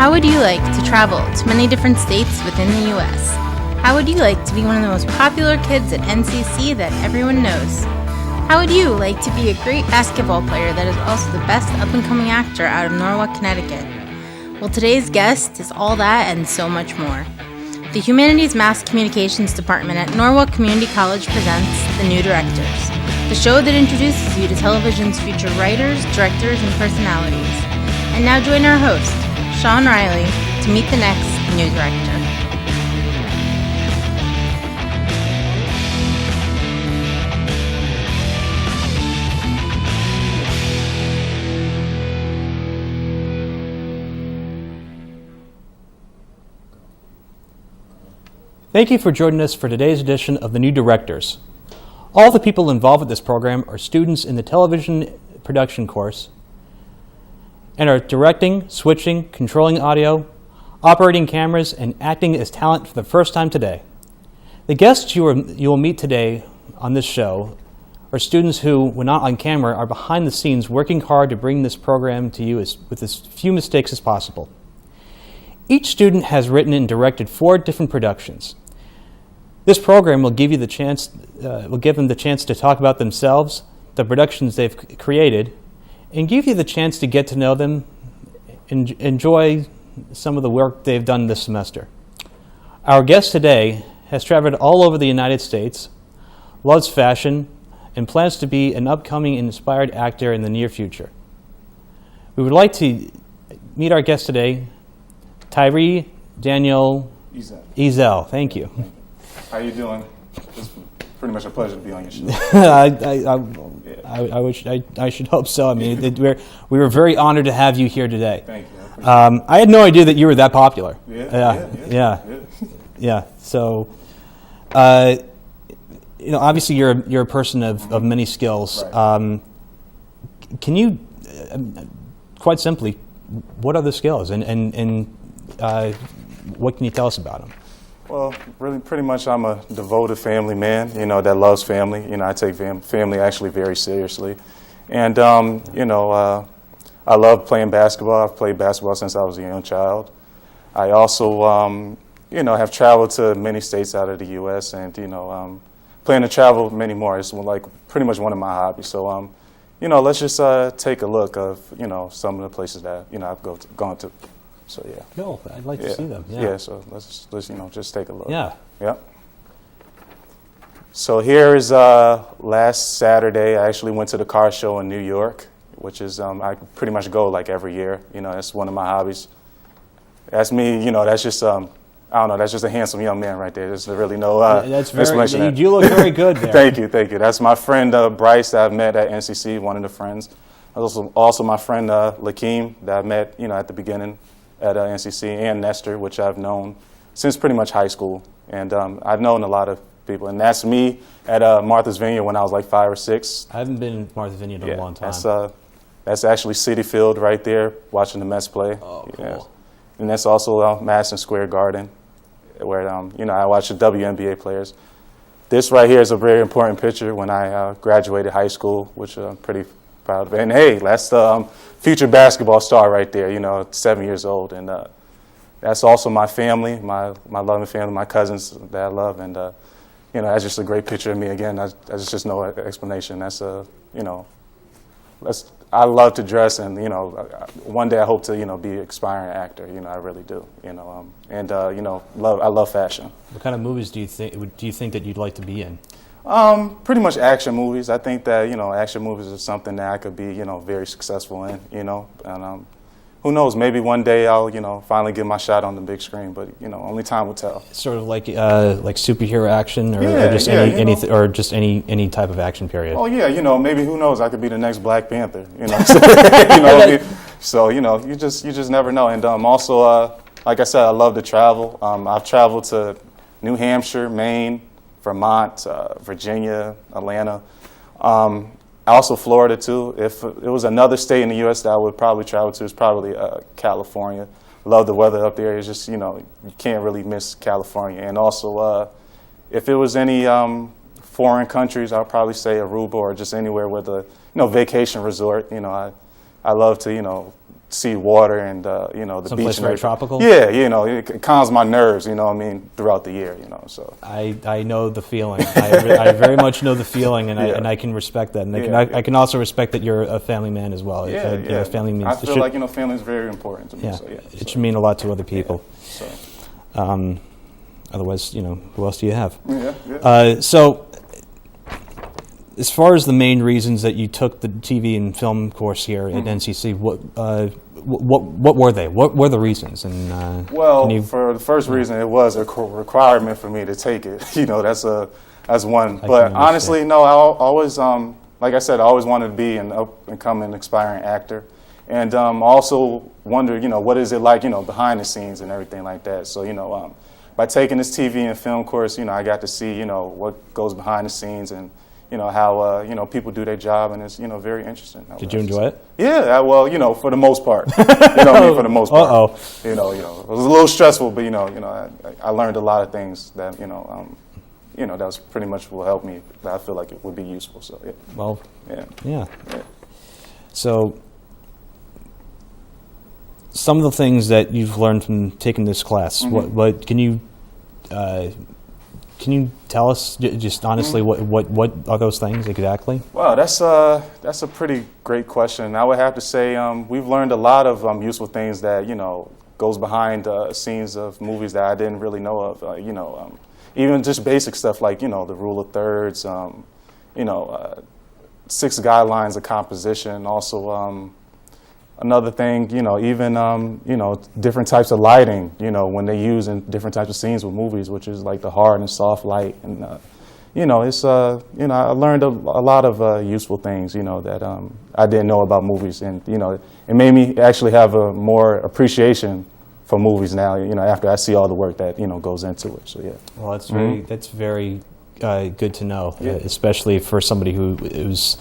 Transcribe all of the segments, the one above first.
How would you like to travel to many different states within the U.S.? How would you like to be one of the most popular kids at NCC that everyone knows? How would you like to be a great basketball player that is also the best up-and-coming actor out of Norwalk, Connecticut? Well, today's guest is all that and so much more. The Humanities Mass Communications Department at Norwalk Community College presents The New Directors, the show that introduces you to television's future writers, directors, and personalities. And now join our host, Sean Riley, to meet the next new director. Thank you for joining us for today's edition of The New Directors. All the people involved with this program are students in the television production course and are directing, switching, controlling audio, operating cameras, and acting as talent for the first time today. The guests you will meet today on this show are students who, when not on camera, are behind the scenes working hard to bring this program to you with as few mistakes as possible. Each student has written and directed 4 different productions. This program will give them the chance to talk about themselves, the productions they've created, and give you the chance to get to know them and enjoy some of the work they've done this semester. Our guest today has traveled all over the United States, loves fashion, and plans to be an upcoming inspired actor in the near future. We would like to meet our guest today, Tyre Daniel Ezell. Thank you. How you doing? It's pretty much a pleasure to be on your show. I should hope so. I mean, we were very honored to have you here today. Thank you. I had no idea that you were that popular. Yeah. So, obviously you're a person of many skills. Right. Can you, quite simply, what are the skills, and what can you tell us about them? Well, really, pretty much, I'm a devoted family man. That loves family. I take family actually very seriously, and I love playing basketball. I've played basketball since I was a young child. I also, have traveled to many states out of the U.S. and plan to travel many more. It's pretty much one of my hobbies. So, let's just take a look of some of the places that I've gone to. So yeah. No, I'd like to see them. Yeah. So let's just take a look. Yeah. Yep. So here is last Saturday. I actually went to the car show in New York, which is I pretty much go every year. That's one of my hobbies. That's me. That's just I don't know. That's just a handsome young man right there. There's really no explanation. You look very good there. Thank you. That's my friend Bryce that I met at NCC. One of the friends. Also my friend Lakeem that I met at the beginning at NCC, and Nestor, which I've known since pretty much high school. And I've known a lot of people. And that's me at Martha's Vineyard when I was 5 or 6. I haven't been in Martha's Vineyard in a long time. That's actually Citi Field right there, watching the Mets play. Oh, cool. Yeah. And that's also Madison Square Garden, where I watch the WNBA players. This right here is a very important picture when I graduated high school, which I'm pretty proud of. And hey, that's the future basketball star right there, 7 years old. And that's also my family, my loving family, my cousins that I love. And, that's just a great picture of me. Again, there's just no explanation. That's, I love to dress, and, one day I hope to, be an aspiring actor. I really do, I love fashion. What kind of movies do you think that you'd like to be in? Pretty much action movies. I think that, action movies is something that I could be, very successful in, and who knows, maybe one day I'll, finally get my shot on the big screen, but, only time will tell. Sort of like superhero action, or just any type of action period. Oh yeah, maybe, who knows, I could be the next Black Panther, so, you just never know. And also, like I said, I love to travel. I've traveled to New Hampshire, Maine, Vermont, Virginia, Atlanta, also Florida too. If it was another state in the U.S. that I would probably travel to, it's probably California. Love the weather up there. It's just, you can't really miss California. And also, if it was any foreign countries, I'll probably say Aruba or just anywhere with a vacation resort. I love to see water and you know, the Someplace beach. very tropical? Yeah, you know, it calms my nerves, you know what I mean, throughout the year, you know, so. I know the feeling. I very much know the feeling, and, Yeah. I can respect that. And Yeah, I can also respect that you're a family man as well. Yeah, You know, family means, I feel like, you know, family is very important to me, yeah, so yeah. it should mean a lot to other people. So. Otherwise, you know, who else do you have? Yeah. So, as far as the main reasons that you took the TV and film course here at NCC, what were they? What were the reasons? And well, for the first reason, it was a requirement for me to take it. You know, that's one. But honestly, no, I always, like I said, I always wanted to be an up-and-coming, aspiring actor. And also wondered, you know, what is it like, you know, behind the scenes and everything like that. So, you know, by taking this TV and film course, you know, I got to see, you know, what goes behind the scenes and, you know, how, you know, people do their job, and it's, you know, very interesting. Did you enjoy it? Yeah, well, you know, for the most part. You know what I mean, for the most part. Uh-oh. You know, it was a little stressful, but, you know, I learned a lot of things that, you know, that was pretty much what helped me, that I feel like it would be useful, so, yeah. Well, yeah. So, some of the things that you've learned from taking this class, what can you tell us just honestly what are those things exactly? Well, that's a pretty great question. I would have to say we've learned a lot of useful things that, you know, goes behind scenes of movies that I didn't really know of. You know, even just basic stuff like, you know, the rule of thirds, you know, 6 guidelines of composition. Also, another thing, you know, even, you know, different types of lighting, you know, when they use in different types of scenes with movies, which is like the hard and soft light. And, you know, it's, you know, I learned a lot of useful things, you know, that I didn't know about movies. And, you know, it made me actually have a more appreciation for movies now, you know, after I see all the work that, you know, goes into it. So, yeah. Well, that's very good to know, Yeah. especially for somebody who is,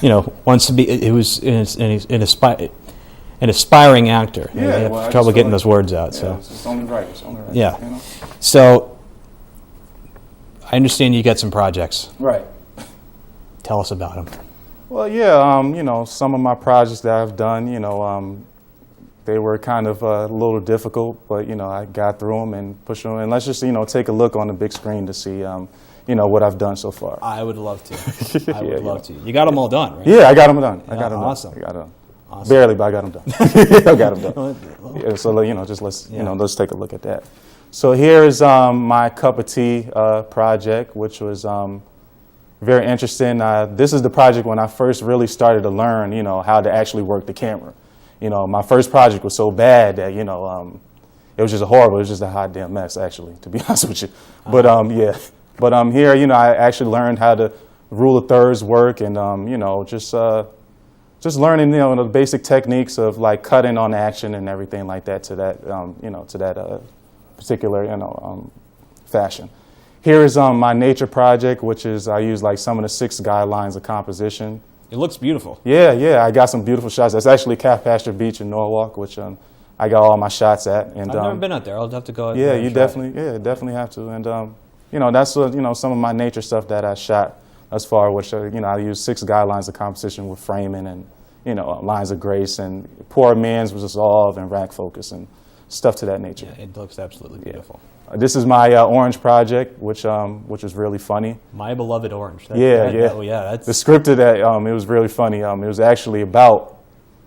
you know, wants to be, who's an aspiring actor. Yeah, I have well, trouble getting those words out. Yeah, So it's only right. It's only right. Yeah. You know? So I understand you got some projects. Right. Tell us about them. Well, yeah, you know, some of my projects that I've done, you know, they were kind of a little difficult, but, you know, I got through them and pushed them. And let's just, you know, take a look on the big screen to see, you know, what I've done so far. I would love to. I would Yeah, love to. You got them all done, right? Yeah, I got them done. I got them awesome. done. I got them done. Awesome. Barely, but I got them done. I got them done. Yeah, so, you know, just let's take a look at that. So here's my cup of tea project, which was very interesting. This is the project when I first really started to learn, you know, how to actually work the camera. You know, my first project was so bad that, you know, it was just horrible. It was just a hot damn mess, actually, to be honest with you. But yeah, but here, you know, I actually learned how the rule of thirds work, and you know, just learning, you know, the basic techniques of like cutting on action and everything like that to that, you know, to that particular, you know, fashion. Here is my nature project, which is I use like some of the 6 guidelines of composition. It looks beautiful. Yeah, I got some beautiful shots. That's actually Calf Pasture Beach in Norwalk, which I got all my shots at. And I've never been out there. I'll have to go out yeah, there. you definitely have to. And you know, that's you know, some of my nature stuff that I shot thus far, which you know, I use 6 guidelines of composition with framing and, you know, lines of grace and poor man's resolve and rack focus and stuff to that nature. Yeah, it looks absolutely beautiful. This is my orange project, which is really funny. My Beloved Orange. Yeah. Oh, yeah. The script of that, it was really funny. It was actually about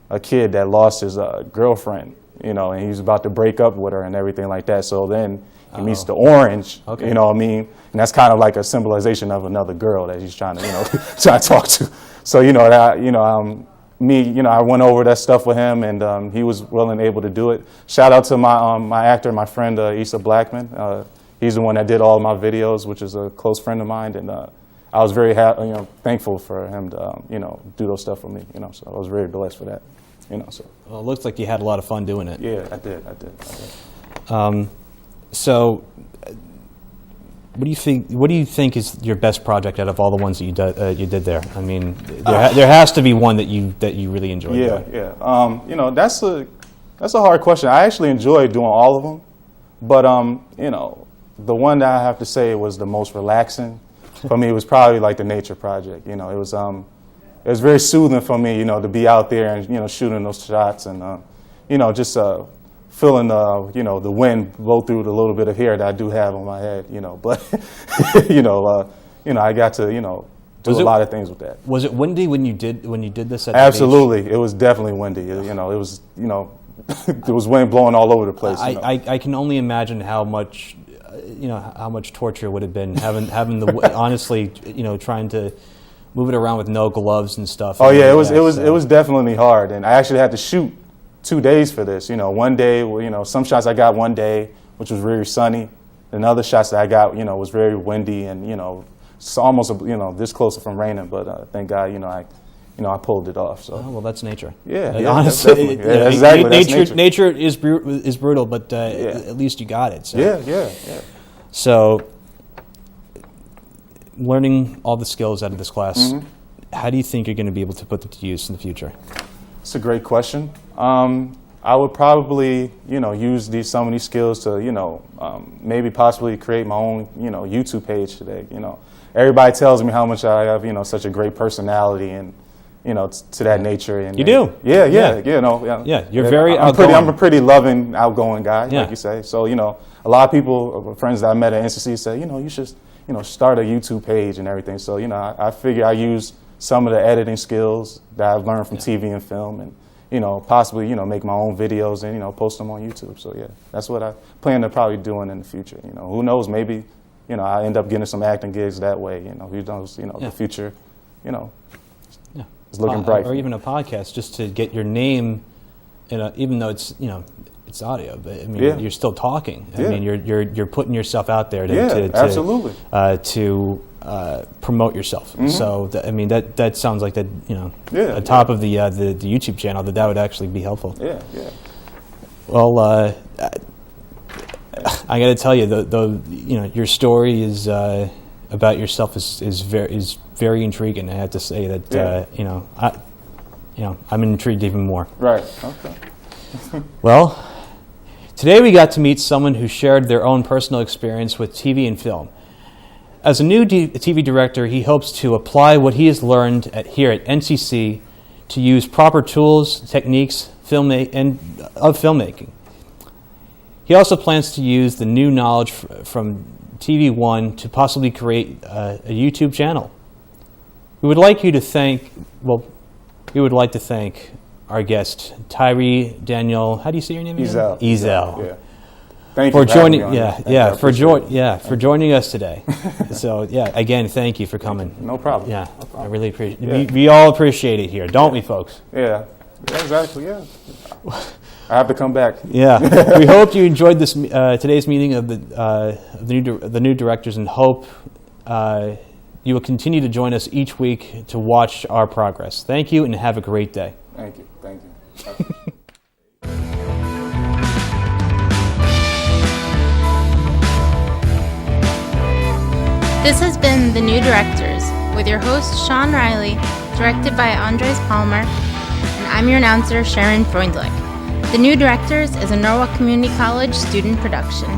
a kid that lost his girlfriend, you know, and he was about to break up with her and everything like that. So then he meets the orange, you know what I mean? And that's kind of like a symbolization of another girl that he's trying to, you know, try to talk to. So, you know, I went over that stuff with him, and he was willing and able to do it. Shout out to my actor, my friend Issa Blackman. He's the one that did all of my videos, which is a close friend of mine, and I was very thankful for him to you know, do those stuff for me. You know, so I was very blessed for that. You know, so. Well, it looks like you had a lot of fun doing it. Yeah, I did. So, what do you think is your best project out of all the ones that you did there? I mean, there has to be one that you really enjoyed. Yeah. You know, that's a hard question. I actually enjoyed doing all of them, but you know, the one that I have to say was the most relaxing for me was probably like the nature project. You know, it was very soothing for me, you know, to be out there and, you know, shooting those shots and just feeling, the wind blow through the little bit of hair that I do have on my head, but, I got to, do a lot of things with that. Was it windy when you did this at Absolutely. It was definitely windy. It was, there was wind blowing all over the place. I can only imagine how much, how much torture it would have been having the honestly, trying to move it around with no gloves and stuff. Oh yeah, it was definitely hard, and I actually had to shoot 2 days for this. One day, some shots I got one day, which was very sunny, and other shots that I got, was very windy and it's almost this close from raining. But thank God, I pulled it off. So well, that's nature. Yeah, honestly, exactly. Nature is brutal, but at least you got it. So. Yeah. So, learning all the skills out of this class, how do you think you're going to be able to put them to use in the future? It's a great question. I would probably, use some of these skills to, maybe possibly create my own, YouTube page today. Everybody tells me how much I have, such a great personality and, to that nature. And you do. Yeah. Yeah, you're very outgoing. I'm a pretty loving, outgoing guy, yeah. like you say. So, a lot of people, friends that I met at NCC say, you should, start a YouTube page and everything. So, I figure I use some of the editing skills that I've learned from TV and film and, possibly, make my own videos and, post them on YouTube. So, yeah, that's what I plan to probably doing in the future. Who knows, maybe, I end up getting some acting gigs that way. Who knows, the future, is looking bright. Or even a podcast just to get your name, even though it's, it's audio, but I mean, you're still talking. I mean, you're putting yourself out there to absolutely. To promote yourself. So that sounds like that at top of the YouTube channel that would actually be helpful. Yeah. Well, I got to tell you, your story is about yourself is very intriguing. I have to say that I'm intrigued even more. Right. Okay. Well, today we got to meet someone who shared their own personal experience with TV and film. As a new TV director, he hopes to apply what he has learned here at NCC to use proper tools, techniques, of filmmaking. He also plans to use the new knowledge from TV One to possibly create a YouTube channel. We would like to thank our guest, Tyre Daniel. How do you say your name again? Ezell. Yeah. Thank you for joining. For joining us today. So again, thank you for coming. No problem. Yeah, no problem. I really appreciate it. We all appreciate it here, don't we, folks? Yeah, exactly. Yeah. I have to come back. Yeah. We hope you enjoyed this today's meeting of the new directors, and hope you will continue to join us each week to watch our progress. Thank you, and have a great day. Thank you. This has been The New Directors with your host, Sean Riley, directed by Andres Palmer, and I'm your announcer, Sharon Freundlich. The New Directors is a Norwalk Community College student production.